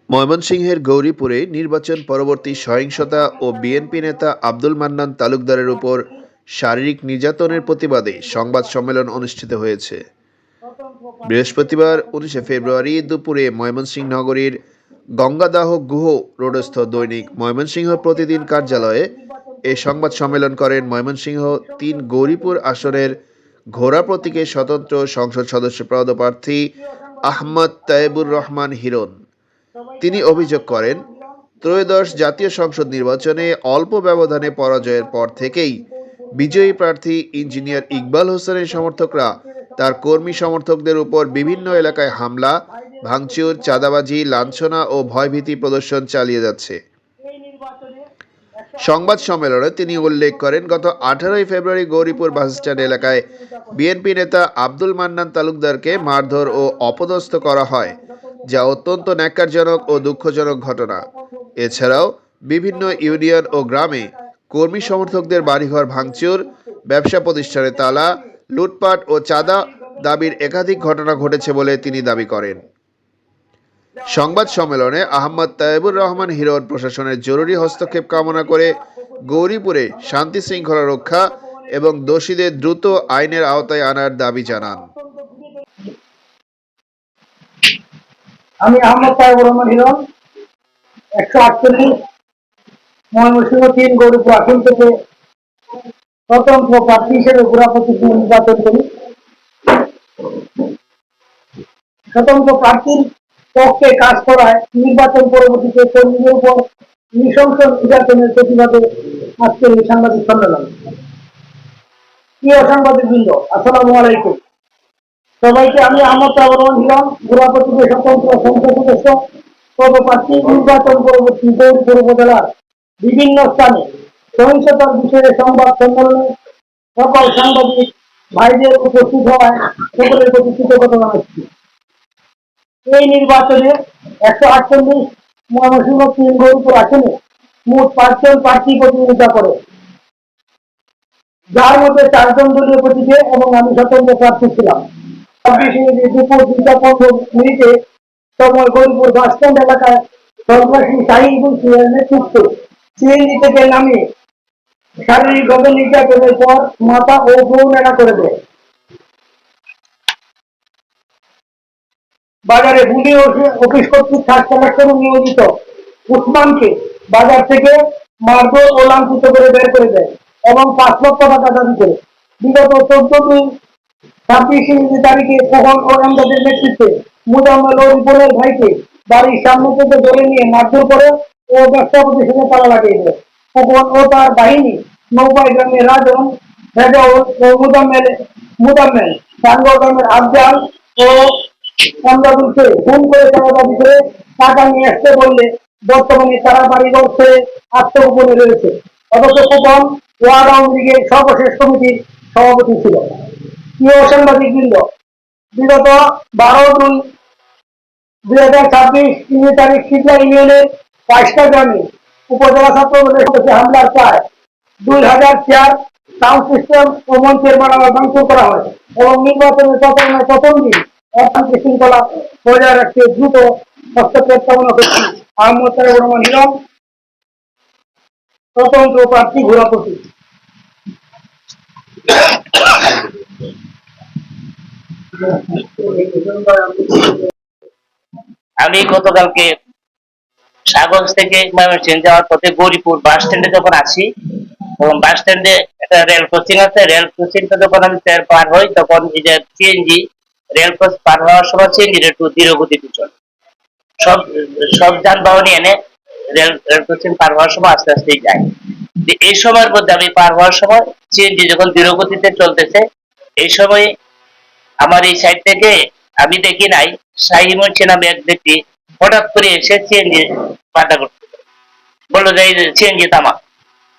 ময়মনসিংহের গৌরীপুরে নির্বাচন পরবর্তী সহিংসতা ও বিএনপি নেতা আব্দুল মান্নান তালুকদারের উপর শারীরিক নির্যাতনের প্রতিবাদে সংবাদ সম্মেলন অনুষ্ঠিত হয়েছে। বৃহস্পতিবার 19 ফেব্রুয়ারি দুপুরে ময়মনসিংহ নগরীর গঙ্গাদাহ গুহ রোডস্থ দৈনিক ময়মনসিংহ প্রতিদিন কার্যালয়ে এই সংবাদ সম্মেলন করেন ময়মনসিংহ ৩ গৌরীপুর আসনের ঘোড়া প্রতীকে স্বতন্ত্র সংসদ সদস্য পদপ্রার্থী আহমদ তায়েবুর রহমান হিরণ। তিনি অভিযোগ করেন, ত্রয়োদশ জাতীয় সংসদ নির্বাচনে অল্প ব্যবধানে পরাজয়ের পর থেকেই বিজয়ী প্রার্থী ইঞ্জিনিয়ার ইকবাল হোসেনের সমর্থকরা তার কর্মী সমর্থকদের উপর বিভিন্ন এলাকায় হামলা, ভাঙচুর, চাঁদাবাজি, লাঞ্ছনা ও ভয়ভীতি প্রদর্শন চালিয়ে যাচ্ছে। সংবাদ সম্মেলনে তিনি উল্লেখ করেন, গত 18 ফেব্রুয়ারি গৌরীপুর বাসস্ট্যান্ড এলাকায় বিএনপি নেতা আব্দুল মান্নান তালুকদারকে মারধর ও অপদস্থ করা হয়, যা অত্যন্ত ন্যাক্কারজনক ও দুঃখজনক ঘটনা। এছাড়াও বিভিন্ন ইউনিয়ন ও গ্রামে কর্মী সমর্থকদের বাড়িঘর ভাঙচুর, ব্যবসা প্রতিষ্ঠানে তালা, লুটপাট ও চাঁদা দাবির একাধিক ঘটনা ঘটেছে বলে তিনি দাবি করেন। সংবাদ সম্মেলনে আহমদ তায়েবুর রহমান হিরণ প্রশাসনের জরুরি হস্তক্ষেপ কামনা করে গৌরীপুরে শান্তি শৃঙ্খলা রক্ষা এবং দোষীদের দ্রুত আইনের আওতায় আনার দাবি জানান। আমি আহমদ তায়েবুর রহমান হিরণ 148 ময়মনসিংহ ৩ গৌরীপুর আসন থেকে স্বতন্ত্র প্রার্থী হিসেবে ঘোড়া প্রতীকে নির্বাচন করি। স্বতন্ত্র প্রার্থীর পক্ষে কাজ করায় নির্বাচন পরবর্তীতে কর্মীদের উপর নৃশংস নির্যাতনের প্রতিবাদে আজকের এই সাংবাদিক সম্মেলন। প্রিয় সাংবাদিকবৃন্দ, আসসালামু আলাইকুম। সবাইকে আমি আহমদ তায়েবুর রহমান হিরণ ঘোড়া প্রতীকে স্বতন্ত্র সংসদ সদস্য পদপ্রার্থী নির্বাচন পরবর্তী গৌরীপুর উপজেলার বিভিন্ন স্থানে সহিংসতার বিষয়ে সংবাদ সম্মেলনে সকল সাংবাদিক ভাইদের উপস্থিত হওয়ায় সকলের প্রতি কৃতজ্ঞতা জানাচ্ছি। এই নির্বাচনে 148 ময়মনসিংহ ৩ গৌরীপুর আসনে মোট 5 জন প্রার্থী প্রতিদ্বন্দ্বিতা করে, যার মধ্যে 4 জন দলীয় প্রতীকে এবং আমি স্বতন্ত্র প্রার্থী ছিলাম। 26 দুপুর 2:15 সময় গৌরীপুর বাসস্ট্যান্ড এলাকায় সন্ত্রাসী শাহিনুল সিংহের নেতৃত্বে সিএনজি থেকে নামিয়ে শারীরিকভাবে নির্যাতনের পর মাথা ও বুক নেড়া করে দেয়। বাজারে বুড়ি অফিস কর্তৃক খাস কালেক্টর নিয়োজিত উসমানকে বাজার থেকে মারধর ও লাঞ্ছিত করে বের করে দেয় এবং 5 লক্ষ টাকা দাবি করে বিগত 14-26 তারিখে খোকন ও এমদাদের নেতৃত্বে মুজাম্মেল ও রিপনের ভাইকে বাড়ির সামনে থেকে ধরে নিয়ে মারধর করে ও ব্যবসা প্রতিষ্ঠানে তালা লাগিয়ে দেয়। খোকন ও তার বাহিনী নৌপাই গ্রামের রাজন, রেজাউল ও মুজাম্মেল টাঙ্গর গ্রামের আফজাল ও এমদাদুলকে ফোন করে টাকা দাবি করে টাকা নিয়ে আসতে বললে বর্তমানে তারা বাড়িঘর ছেড়ে আত্মগোপনে রয়েছে। অথচ খোকন ওয়ার্ড আওয়ামী লীগের সর্বশেষ কমিটির সভাপতি ছিল। প্রিয় সাংবাদিকবৃন্দ, বিগত 12/2/2026 তারিখ শিবলা ইউনিয়নের 5টা গ্রামে উপজেলা ছাত্রদলের হামলার প্রায় 2000 চেয়ার, সাউন্ড সিস্টেম ও মঞ্চের মালামাল ভাঙচুর করা হয় এবং নির্বাচনের প্রথম দিন শান্তি শৃঙ্খলা বজায় রাখতে দ্রুত হস্তক্ষেপ কামনা করছি। আহমদ তায়েবুর রহমান হিরণ, স্বতন্ত্র প্রার্থী, ঘোড়া প্রতীক। আমি গতকালকে সাগরগঞ্জ থেকে ময়মনসিংহ যাওয়ার পথে গৌরীপুর বাস স্ট্যান্ডে যখন আসি, এবং বাস স্ট্যান্ডে একটা রেল ক্রসিং আছে, রেল ক্রসিংটা যখন আমি পার হই তখন এই যে সিএনজি রেল ক্রস পার হওয়ার সময় সিএনজির একটু ধীর গতিতে চলে। সব সব যানবাহনই এনে রেল ক্রসিং পার হওয়ার সময় আস্তে আস্তে যায়। এই সময়ের মধ্যে আমি পার হওয়ার সময় সিএনজি যখন ধীর গতিতে চলতেছে, এই সময় আমার এই সাইড থেকে আমি দেখি নাই শাহিন নামে এক ব্যক্তি হঠাৎ করে এসে সিএনজি পাল্টা করতে বললো যে সিএনজি তামা।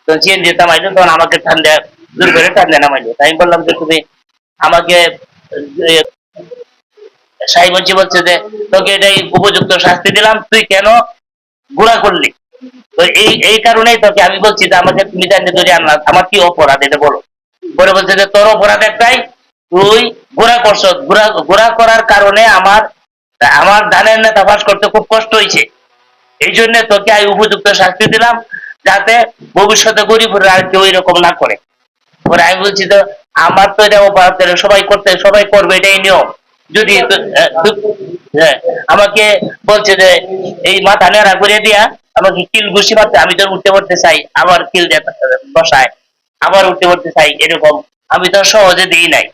তো সিএনজি তামাইলো, তখন আমাকে ঠান্ডা দূর করে ঠান্ডা নামাইলো। আমি বললাম যে তুমি আমাকে, শাহিন বলছে যে তোকে এটাই উপযুক্ত শাস্তি দিলাম, তুই কেন গুণা করলি? তো এই কারণেই তোকে আমি বলছি যে আমাকে তুমি জানিয়ে ধরে আনলাম, আমার কি অপরাধ এটা বলো। পরে বলছে যে তোর অপরাধ একটাই, তুই গুণা করছ, গুণা করার কারণে আমার ধানের নেতা পাস করতে খুব কষ্ট হয়েছে। এই জন্য তোকে আমি উপযুক্ত শাস্তি দিলাম, যাতে ভবিষ্যতে গরিবরা আর কেউ এরকম না করে। পরে আমি বলছি তো আমার তো এটা অপরাধ করে সবাই করবে, এটাই নিয়ম। যদি হ্যাঁ, আমাকে বলছে যে এই মাথা নেড়া করে দিয়া আমাকে কিল ঘুষি মারতে, আমি তো উঠতে পড়তে চাই, আবার কিল বসায়, আবার উঠতে পড়তে চাই, এরকম আমি তো সহজে দিই নাই।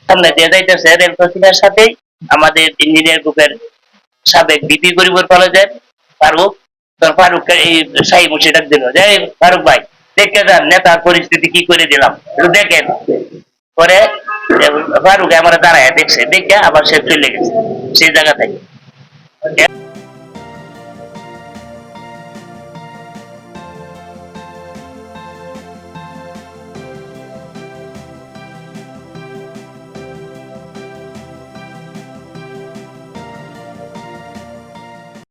সামনে দিয়ে যাইতেছে রেল ক্রসিংয়ের সাথেই আমাদের ইঞ্জিনিয়ার গ্রুপের সাবেক বিপি গরিবুর কলেজের ফারুক, তোর ফারুককে এই শাহী মুর্শিদাক দিল যে "এই ফারুক ভাই, দেখে যান নেতার পরিস্থিতি কি করে দিলাম, একটু দেখেন"। পরে ফারুক আমার দাঁড়ায় দেখছে, দেখে আবার সে চলে গেছে সেই জায়গা থেকে।